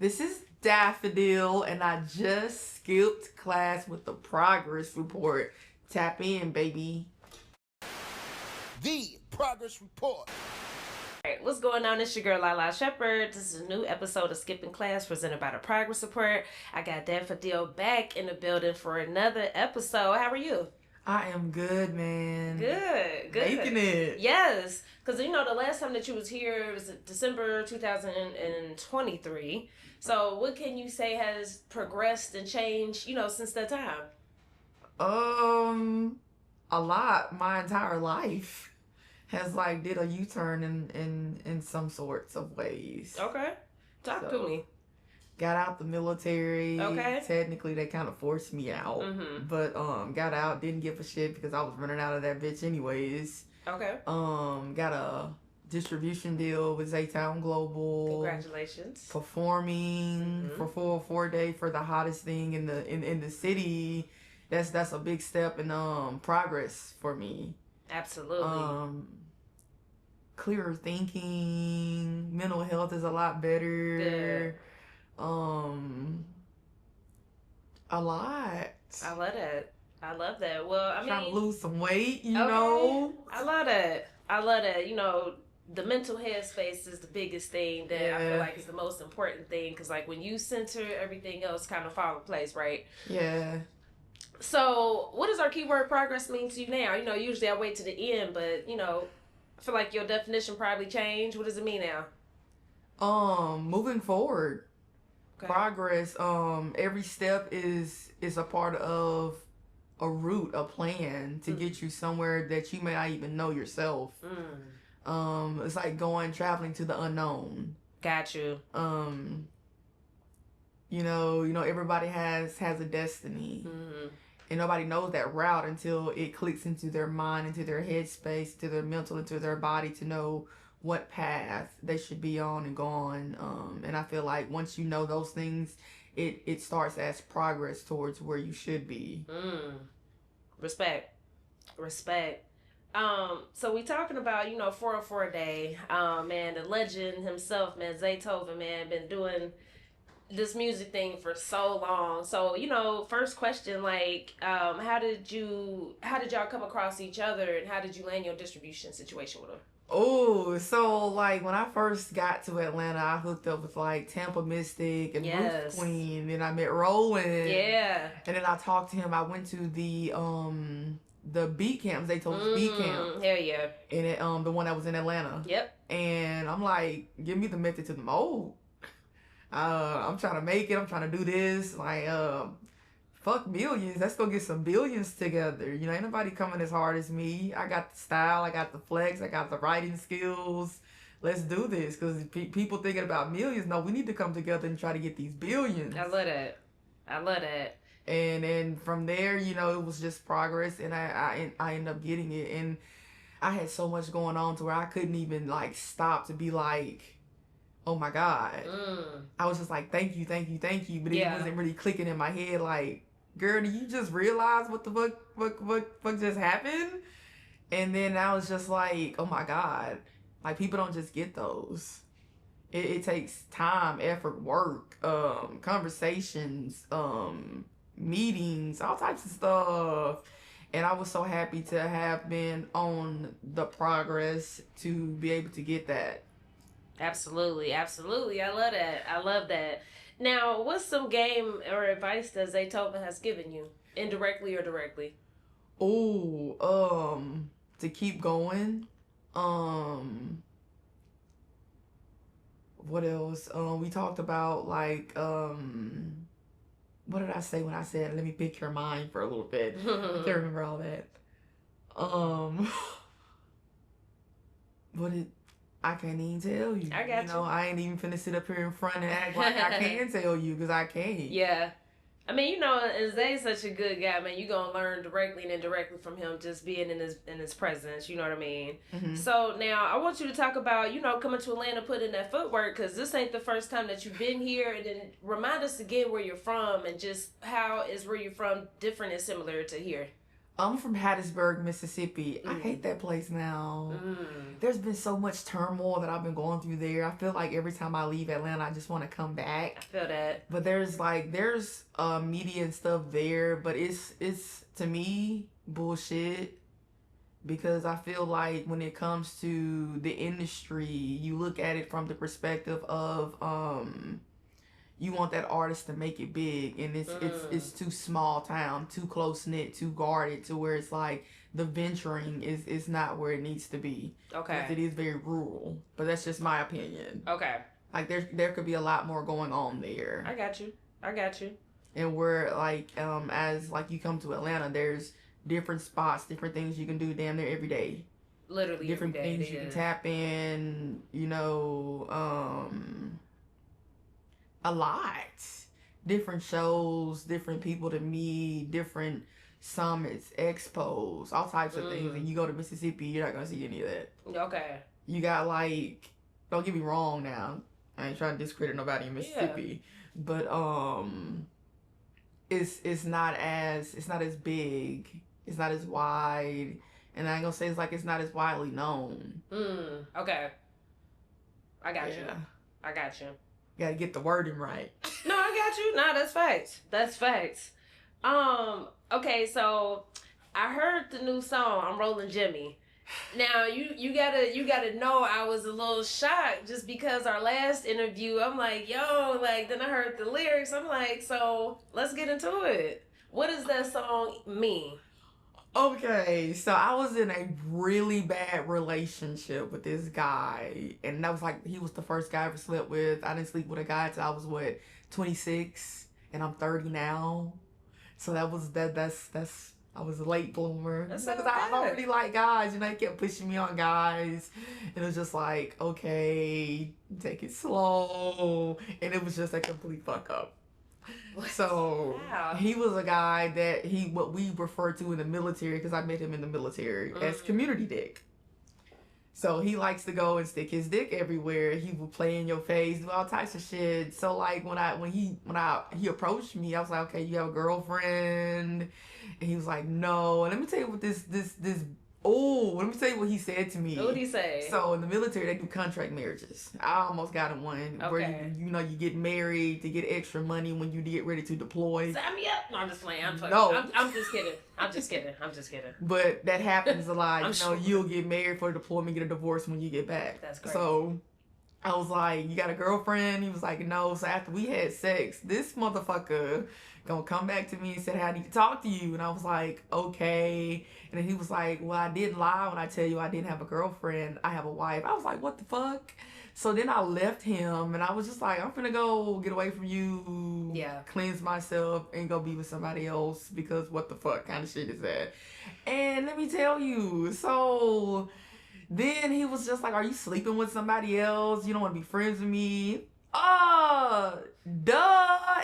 This is DaphoDILL, and I just skipped class with the progress report. Tap in, baby. The progress report. Alright, what's going on? It's your girl Lalaa Shepard. This is a new episode of Skipping Class presented by the Progress Report. I got DaphoDILL back in the building for another episode. How are you? I am good, man. Good. Making it. Yes, because you know the last time that you was here was December 2023. So what can you say has progressed and changed, since that time? A lot. My entire life has did a U-turn in some sorts of ways. Okay, talk to me. Got out the military. Okay. Technically, they kind of forced me out. Mm-hmm. But got out. Didn't give a shit because I was running out of that bitch anyways. Okay. Got a distribution deal with Zaytoven Global. Congratulations. Performing for 4 days for the hottest thing in the city. That's a big step in progress for me. Absolutely. Clearer thinking. Mental health is a lot better. Good. A lot. I love that. Well, I mean, trying to lose some weight, you okay. know. I love that. The mental headspace is the biggest thing that I feel like is the most important thing, because when you center, everything else kind of fall in place, right? Yeah. So, what does our keyword progress mean to you now? Usually I wait to the end, but I feel like your definition probably changed. What does it mean now? Moving forward. Okay. Progress. Every step is a part of a route, a plan to get you somewhere that you may not even know yourself. It's like traveling to the unknown. Got you. Everybody has a destiny. And nobody knows that route until it clicks into their mind, into their headspace, to their mental, into their body to know what path they should be on and go on. And I feel like once you know those things, it starts as progress towards where you should be. Respect. So we talking about 404 a day. Man, the legend himself, man, Zaytoven, man, been doing this music thing for so long. So first question, how did y'all come across each other, and how did you land your distribution situation with him? Oh, so when I first got to Atlanta, I hooked up with Tampa Mystic and Roof Queen, and I met Roland. Yeah. And then I talked to him. I went to the beat camp, Zaytoven's beat camp. Hell yeah. And it, the one that was in Atlanta. Yep. And I'm like, give me the method to the mold. I'm trying to make it. I'm trying to do this. Fuck millions. Let's go get some billions together. Ain't nobody coming as hard as me. I got the style. I got the flex. I got the writing skills. Let's do this. Because people thinking about millions. No, we need to come together and try to get these billions. I love that. And then from there, it was just progress. And I ended up getting it. And I had so much going on to where I couldn't even stop to be oh my God. I was just thank you. But it wasn't really clicking in my head girl, do you just realize what the fuck just happened? And then I was just oh my God. People don't just get those. It takes time, effort, work, conversations, meetings, all types of stuff. And I was so happy to have been on the progress to be able to get that. Absolutely. I love that. Now, what's some game or advice that Zaytoven has given you, indirectly or directly? Oh, to keep going. What else? We talked about what did I say when I said let me pick your mind for a little bit? I can't remember all that. I can't even tell you. I got you. I ain't even finna sit up here in front and act like I can tell you, because I can't. Yeah. I mean, and Zay's such a good guy, man. You gonna learn directly and indirectly from him just being in his presence. You know what I mean? So now I want you to talk about coming to Atlanta, put in that footwork, because this ain't the first time that you've been here. And then remind us again where you're from, and just how is where you're from different and similar to here. I'm from Hattiesburg, Mississippi. I hate that place now. There's been so much turmoil that I've been going through there. I feel like every time I leave Atlanta, I just want to come back. I feel that. But there's media and stuff there, but it's to me bullshit, because I feel like when it comes to the industry, you look at it from the perspective of you want that artist to make it big, and it's too small town, too close knit, too guarded, to where it's like the venturing is not where it needs to be. Okay. It is very rural, but that's just my opinion. Okay. Like there could be a lot more going on there. I got you. And where as you come to Atlanta, there's different spots, different things you can do damn near every day. Literally different every day, things you can tap in, a lot. Different shows, different people to meet, different summits, expos, all types of things. And you go to Mississippi, you're not gonna see any of that. Okay. You got don't get me wrong now, I ain't trying to discredit nobody in Mississippi, but it's not as big, it's not as wide, and I ain't gonna say it's not as widely known. Okay. I got you. Gotta get the wording right. No, I got you. No, that's facts. Okay, so I heard the new song, I'm Rolling Jimmy. Now you gotta know I was a little shocked, just because our last interview, I'm like, yo, then I heard the lyrics, I'm like, so let's get into it. What does that song mean? Okay, so I was in a really bad relationship with this guy, and that was he was the first guy I ever slept with. I didn't sleep with a guy till I was 26, and I'm 30 now. So that's I was a late bloomer. That's because I don't really like guys, he kept pushing me on guys. And it was just okay, take it slow. And it was just a complete fuck up. So he was a guy that what we refer to in the military, because I met him in the military, as community dick. So he likes to go and stick his dick everywhere. He would play in your face, do all types of shit. So when he approached me, I was like, okay, you have a girlfriend? And he was like, no. And let me tell you what let me tell you what he said to me. What did he say? So in the military, they do contract marriages. I almost got in one where you get married to get extra money when you get ready to deploy. Sign me up. No, I'm just playing. I'm just kidding. I'm just kidding. But that happens a lot. Sure. You'll get married for the deployment, get a divorce when you get back. That's great. So I was like, you got a girlfriend? He was like, no. So after we had sex, this motherfucker gonna come back to me and said, hey, I need to talk to you. And I was like, okay. And then he was like, well, I didn't lie when I tell you I didn't have a girlfriend. I have a wife. I was like, what the fuck? So then I left him, and I was just like, I'm finna go get away from you. Yeah. Cleanse myself and go be with somebody else, because what the fuck kind of shit is that? And let me tell you, so then he was just like, are you sleeping with somebody else? You don't want to be friends with me? Duh.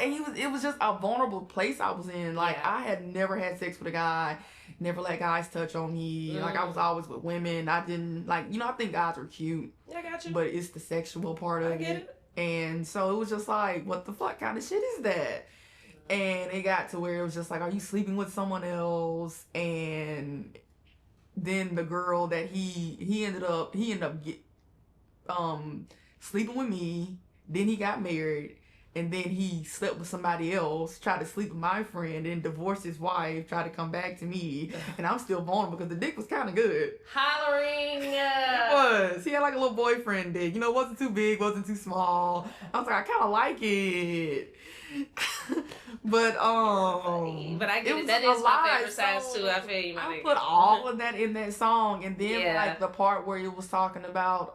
And it was just a vulnerable place I was in. I had never had sex with a guy, never let guys touch on me. I was always with women. I didn't I think guys were cute. I got you. But it's the sexual part of it. And so it was just what the fuck kind of shit is that? And it got to where it was just are you sleeping with someone else? And then the girl that he ended up sleeping with me. Then he got married, and then he slept with somebody else, tried to sleep with my friend, and divorced his wife, tried to come back to me, and I'm still vulnerable because the dick was kind of good. Hollering. It was. He had a little boyfriend dick. It wasn't too big, wasn't too small. I was like, I kind of like it. But I get it. That is my favorite size too. I feel you. I put all of that in that song, and then the part where it was talking about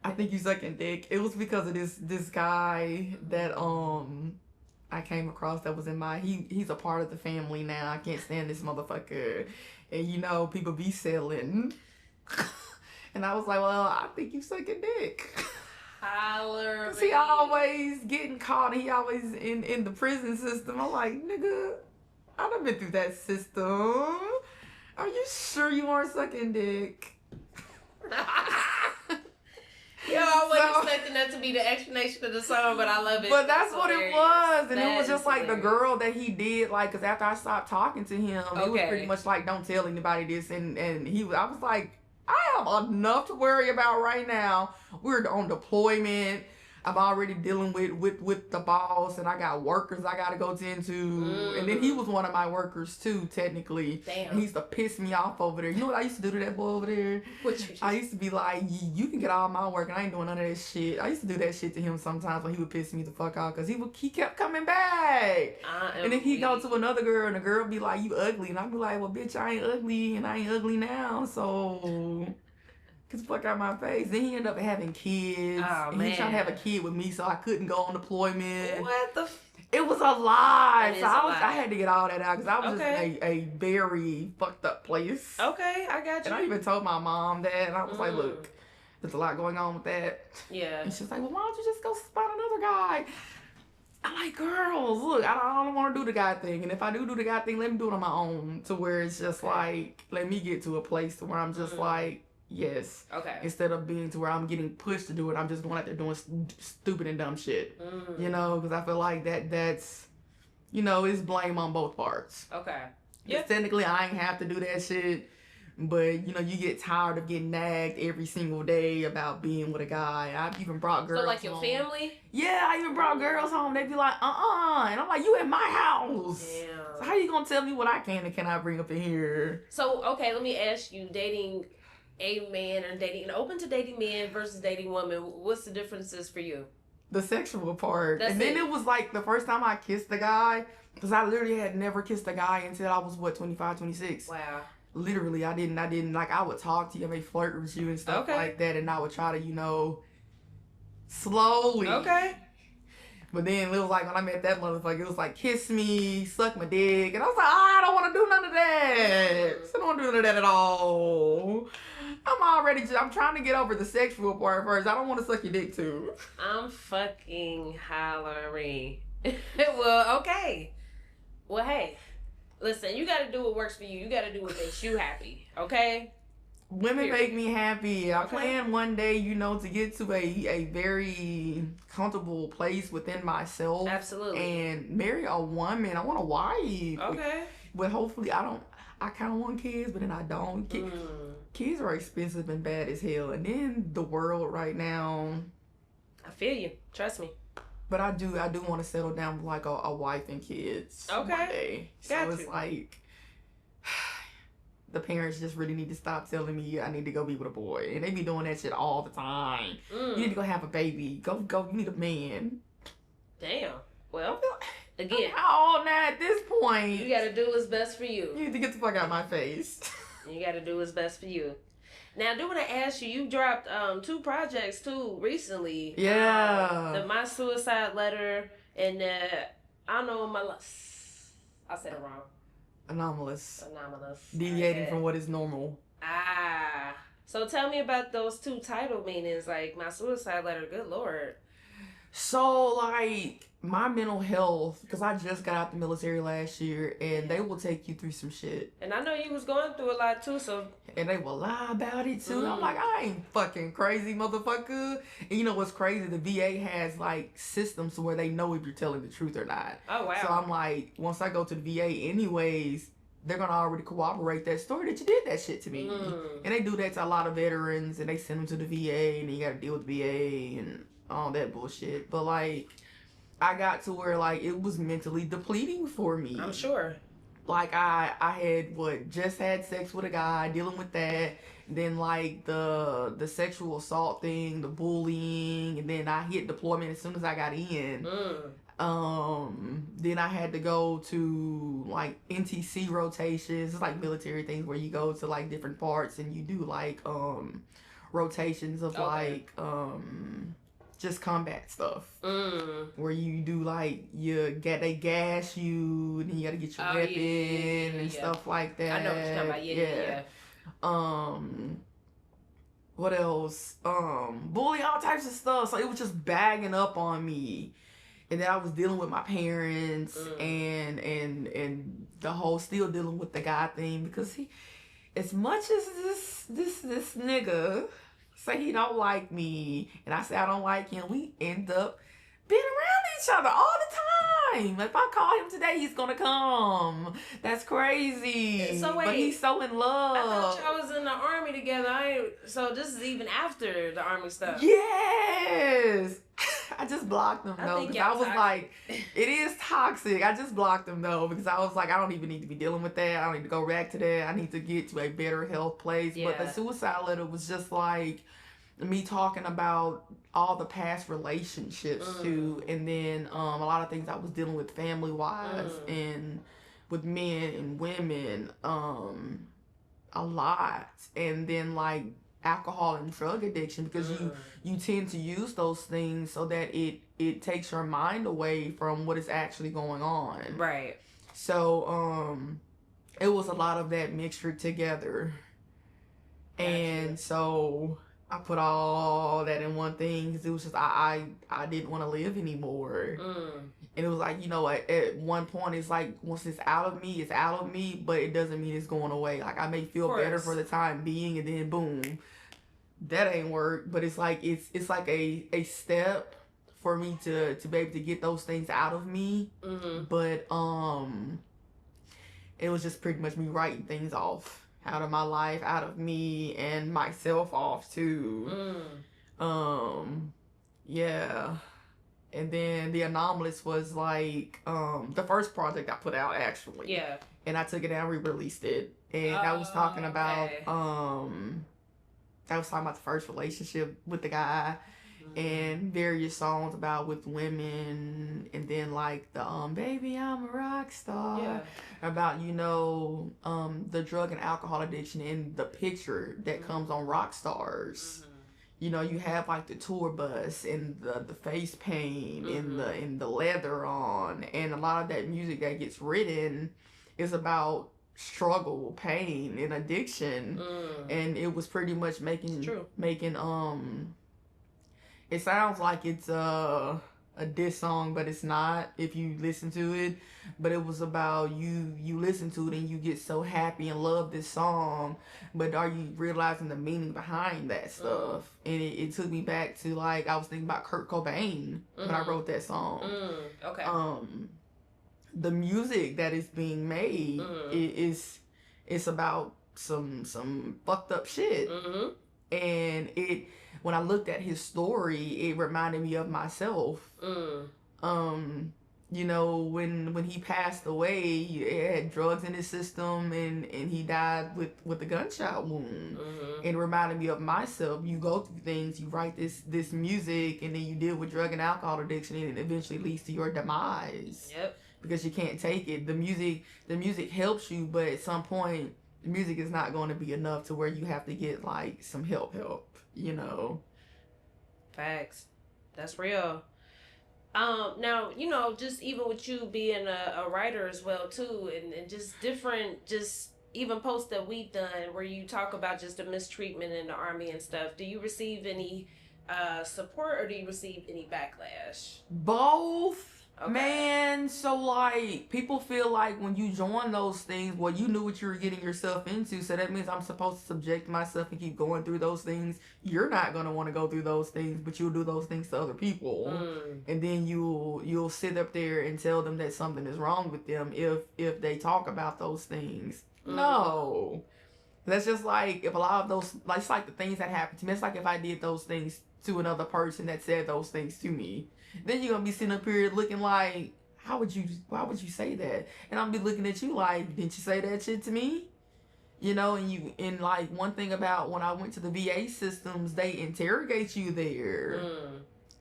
I think you sucking dick. It was because of this guy that I came across that was in he's a part of the family now. I can't stand this motherfucker. And people be selling. And I was like, well, I think you sucking dick. Holler. Cause he always getting caught, and he always in the prison system. I'm like, nigga, I done been through that system. Are you sure you aren't sucking dick? Yo, I wasn't expecting that to be the explanation of the song, but I love it. But that's what it was. And it was just like hilarious. the girl that he did, like, because after I stopped talking to him, it was pretty much like, don't tell anybody this. And I was like, I have enough to worry about right now. We're on deployment. I'm already dealing with the boss, and I got workers I gotta go tend to. And then he was one of my workers too, technically. Damn. And he used to piss me off over there. You know what I used to do to that boy over there? I used to be like, you can get all my work, and I ain't doing none of that shit. I used to do that shit to him sometimes when he would piss me the fuck off, because he kept coming back. And then he'd go to another girl, and the girl would be like, you ugly. And I'd be like, well, bitch, I ain't ugly, and I ain't ugly now, so... Get the fuck out of my face. Then he ended up having kids. Oh, and he tried to have a kid with me, so I couldn't go on deployment. What the It was a lie. That So is a lie. I had to get all that out because I was just in a very fucked up place. Okay, I got you. And I even told my mom that, and I was like, look, there's a lot going on with that. Yeah. And she's like, well, why don't you just go find another guy? I'm like, girls, look, I don't want to do the guy thing. And if I do the guy thing, let me do it on my own, to where it's just like, let me get to a place to where I'm just like, yes. Okay. Instead of being to where I'm getting pushed to do it, I'm just going out there doing stupid and dumb shit. You know, because I feel like that's, you know, it's blame on both parts. Okay. Yeah. Technically, I ain't have to do that shit. But, you know, you get tired of getting nagged every single day about being with a guy. I've even brought girls home. So, like, your family? Yeah, I even brought girls home. They'd be like, And I'm like, you in my house. Damn. So how you going to tell me what I can and cannot bring up in here? So, okay, let me ask you, dating a man and dating, open to dating men versus dating women, what's the differences for you? The sexual part. That's and then it was like the first time I kissed a guy, because I literally had never kissed a guy until I was, 25, 26. Wow. Literally, I didn't, like, I would talk to you, I may flirt with you and stuff like that, and I would try to, you know, slowly. Okay. But then it was like, when I met that motherfucker, it was like, kiss me, suck my dick, and I was like, I don't want to do none of that. I don't want to do none of that at all. I'm trying to get over the sexual part first. I don't want to suck your dick too. I'm fucking hollering. Well, okay. Well, hey, listen, you got to do what works for you. You got to do what makes you happy, okay? Women make me happy. I plan one day, you know, to get to a very comfortable place within myself. Absolutely. And marry a woman. I want a wife. Okay. But hopefully I kind of want kids, but then I don't. Kids are expensive and bad as hell. And then the world right now. I feel you. Trust me. But I do want to settle down with like a wife and kids. Okay. One day. So it's like the parents just really need to stop telling me I need to go be with a boy. And they be doing that shit all the time. You need to go have a baby. Go, you need a man. Damn. Well, again. How old now at this point? You gotta do what's best for you. You need to get the fuck out of my face. You gotta do what's best for you. Now, I do want to ask you, you dropped 2 projects too recently. Yeah. The My Suicide Letter and Anomalous. I said it wrong. Anomalous. Anomalous. Deviating from what is normal. Ah. So tell me about those 2 title meanings, like My Suicide Letter, good lord. So, like, my mental health, because I just got out the military last year, and they will take you through some shit. And I know you was going through a lot, too, so... And they will lie about it, too. I'm like, I ain't fucking crazy, motherfucker. And you know what's crazy? The VA has, like, systems where they know if you're telling the truth or not. Oh, wow. So I'm like, once I go to the VA anyways, they're going to already corroborate that story that you did that shit to me. And they do that to a lot of veterans, and they send them to the VA, and then you got to deal with the VA, and all that bullshit. But like, I got to where like it was mentally depleting for me. I'm sure. Like I had just had sex with a guy, dealing with that. Then like the sexual assault thing, the bullying, and then I hit deployment as soon as I got in. Then I had to go to like NTC rotations. It's like military things where you go to like different parts and you do like rotations of just combat stuff. Where you do like they gas you and then you gotta get your weapon and stuff like that. I know what you're talking about. What else? Bullying, all types of stuff. So it was just bagging up on me. And then I was dealing with my parents and the whole still dealing with the guy thing, because he, as much as this nigga say he don't like me, and I say I don't like him. We end up being around each other all the time. If I call him today, he's gonna come. That's crazy. So wait, but he's so in love. I thought y'all was in the army together. So this is even after the army stuff. Yes. I just blocked him though, because I was toxic. like, it is toxic. I just blocked him though, because I was like, I don't even need to be dealing with that. I don't need to go back to that. I need to get to a better health place. Yeah. But the suicide letter was just like me talking about all the past relationships too, and then a lot of things I was dealing with family wise and with men and women, a lot, and then like alcohol and drug addiction, because you tend to use those things so that it takes your mind away from what is actually going on. Right. So it was a lot of that mixture together. Gotcha. And so I put all that in one thing, because it was just I didn't want to live anymore. And it was like, you know, at one point it's like, once it's out of me, it's out of me, but it doesn't mean it's going away. Like, I may feel better for the time being, and then boom, that ain't work. But it's like it's like a step for me to be able to get those things out of me. But it was just pretty much me writing things off out of my life, out of me, and myself off too. Yeah. And then the Anomalous was like the first project I put out, actually. Yeah. And I took it out and re-released it. And I was talking about I was talking about the first relationship with the guy, and various songs about with women, and then like the baby I'm a rock star, about, you know, the drug and alcohol addiction and the picture that comes on rock stars. You know, you have like the tour bus and the face paint and the leather on, and a lot of that music that gets written is about struggle, pain, and addiction. And it was pretty much making it sounds like it's a diss song, but it's not if you listen to it. But it was about you listen to it and you get so happy and love this song, but are you realizing the meaning behind that stuff? And it took me back to, like, I was thinking about Kurt Cobain when I wrote that song. Okay. The music that is being made it's about some fucked up shit. And when I looked at his story, it reminded me of myself. You know, when he passed away, he had drugs in his system, and he died with a gunshot wound. It reminded me of myself. You go through things, you write this music, and then you deal with drug and alcohol addiction, and it eventually leads to your demise. Yep. Because you can't take it. The music helps you, but at some point, the music is not going to be enough to where you have to get like some help, you know. Facts. That's real. Now, you know, just even with you being a writer as well too, and just different, just even posts that we've done where you talk about just the mistreatment in the army and stuff, do you receive any support, or do you receive any backlash? Both. Okay. Man, so like, people feel like when you join those things, well, you knew what you were getting yourself into, so that means I'm supposed to subject myself and keep going through those things. You're not going to want to go through those things, but you'll do those things to other people. And then you'll sit up there and tell them that something is wrong with them if they talk about those things. No. That's just like, if a lot of those, like, it's like the things that happen to me. It's like if I did those things to another person that said those things to me. Then you're gonna be sitting up here looking like, why would you say that? And I'll be looking at you like, didn't you say that shit to me? You know, and like, one thing about when I went to the VA systems, they interrogate you there.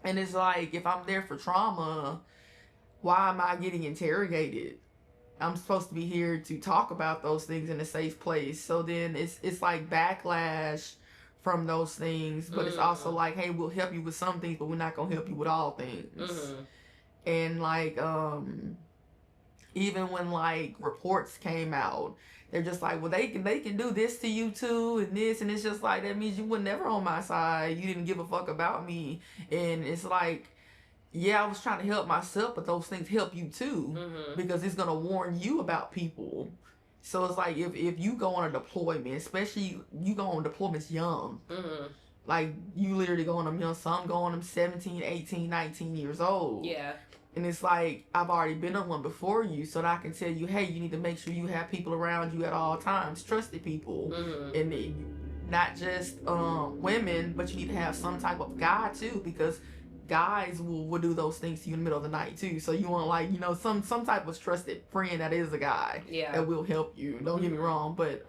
And it's like, if I'm there for trauma, why am I getting interrogated? I'm supposed to be here to talk about those things in a safe place. So then it's like backlash from those things, but it's also like, hey, we'll help you with some things, but we're not gonna help you with all things. And like, even when like reports came out, they're just like, well, they can do this to you too, and this, and it's just like, that means you were never on my side. You didn't give a fuck about me. And it's like, yeah, I was trying to help myself, but those things help you too, because it's gonna warn you about people. So it's like, if you go on a deployment, especially you go on deployments young, Like, you literally go on them young, some go on them 17, 18, 19 years old. Yeah. And it's like, I've already been on one before you, so that I can tell you, hey, you need to make sure you have people around you at all times, trusted people. And not just women, but you need to have some type of guy too, because guys will do those things to you in the middle of the night too. So you want, like, you know, some type of trusted friend that is a guy that will help you. Don't get me wrong, but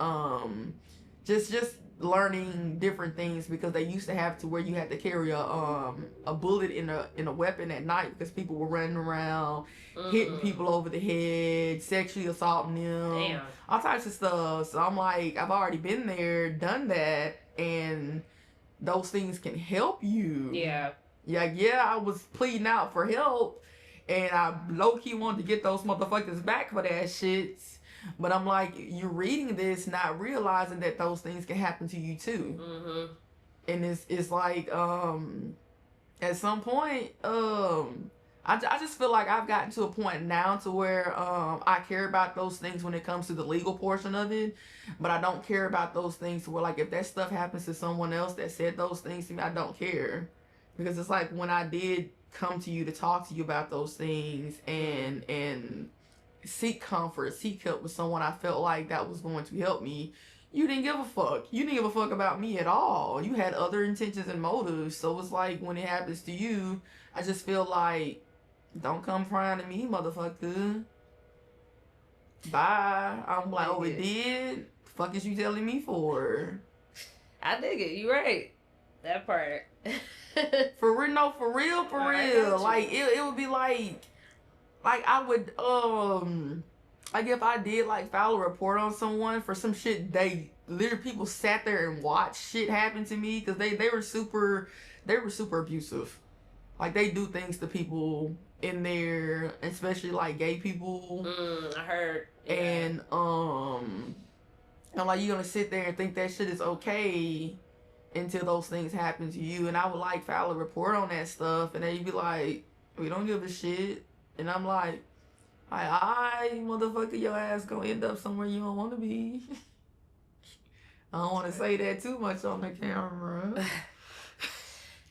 just learning different things, because they used to have to where you had to carry a bullet in a weapon at night, because people were running around hitting people over the head, sexually assaulting them, all types of stuff. So I'm like, I've already been there, done that, and those things can help you. Yeah, I was pleading out for help, and I low-key wanted to get those motherfuckers back for that shit. But I'm like, you're reading this, not realizing that those things can happen to you too. And it's like, at some point, I just feel like I've gotten to a point now to where I care about those things when it comes to the legal portion of it, but I don't care about those things where, like, if that stuff happens to someone else that said those things to me, I don't care. Because it's like, when I did come to you to talk to you about those things and seek comfort, seek help with someone I felt like that was going to help me, you didn't give a fuck. You didn't give a fuck about me at all. You had other intentions and motives. So it's like, when it happens to you, I just feel like, don't come crying to me, motherfucker. Bye. I'm like, oh, it did? The fuck is you telling me for? I dig it. You right. That part. For real, no, for real. Like, it would be like I would, like, if I did, like, file a report on someone for some shit, they literally, people sat there and watched shit happen to me, because they were super abusive. Like, they do things to people in there, especially, like, gay people. I heard. Yeah. And, I'm like, you're gonna sit there and think that shit is okay until those things happen to you. And I would, like, file a report on that stuff, and they'd be like, we don't give a shit. And I'm like, I motherfucker, your ass gonna end up somewhere you don't want to be. I don't want to say that too much on the camera.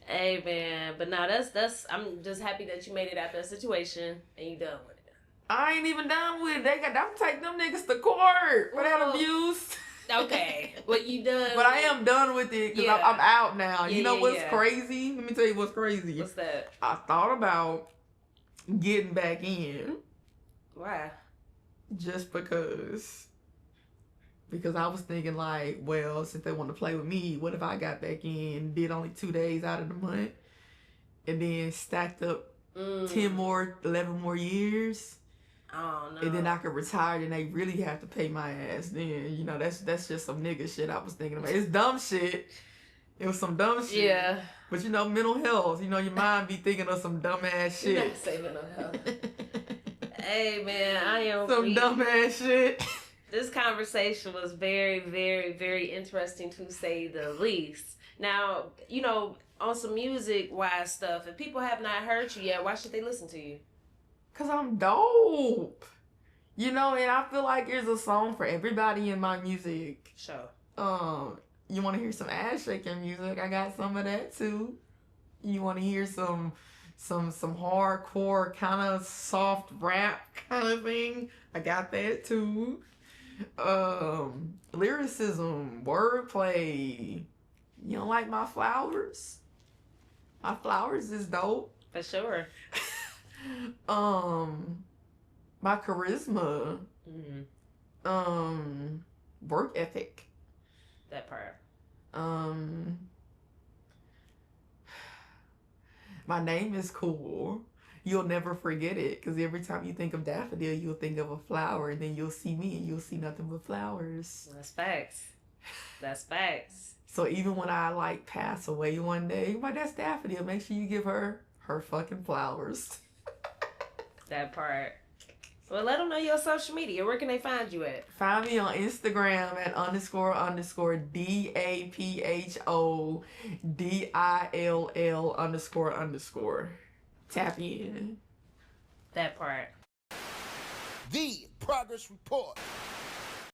Hey, man, but no, that's. I'm just happy that you made it out of that situation and you done with it. I ain't even done with it. I'm taking them niggas to court for that abuse. Okay, what you done? But I am done with it, because I'm out now. You know what's crazy? Let me tell you what's crazy. What's that? I thought about getting back in. Why? Just because I was thinking, like, well, since they want to play with me, what if I got back in, did only 2 days out of the month, and then stacked up 11 more years? Oh, no. And then I could retire, and they really have to pay my ass. Then, you know, that's just some nigga shit I was thinking about. It's dumb shit. It was some dumb shit. Yeah. But, you know, mental health. You know, your mind be thinking of some dumbass shit. You not say mental health. Hey, man, I am some dumbass shit. This conversation was very, very, very interesting, to say the least. Now, you know, on some music-wise stuff, if people have not heard you yet, why should they listen to you? Because I'm dope. You know, and I feel like there's a song for everybody in my music. Sure. You want to hear some ass shaking music? I got some of that too. You want to hear some hardcore kind of soft rap kind of thing? I got that too. Lyricism, wordplay. You don't like my flowers? My flowers is dope. For sure. My charisma. Work ethic. That part. My name is cool. You'll never forget it, because every time you think of daffodil, you'll think of a flower, and then you'll see me and you'll see nothing but flowers. That's facts. That's facts. So even when I, like, pass away one day, but that's Daffodil, make sure you give her fucking flowers. That part. Well, let them know your social media. Where can they find you at? Find me on Instagram at __DAPHODILL__. Tap in. That part. The Progress Report.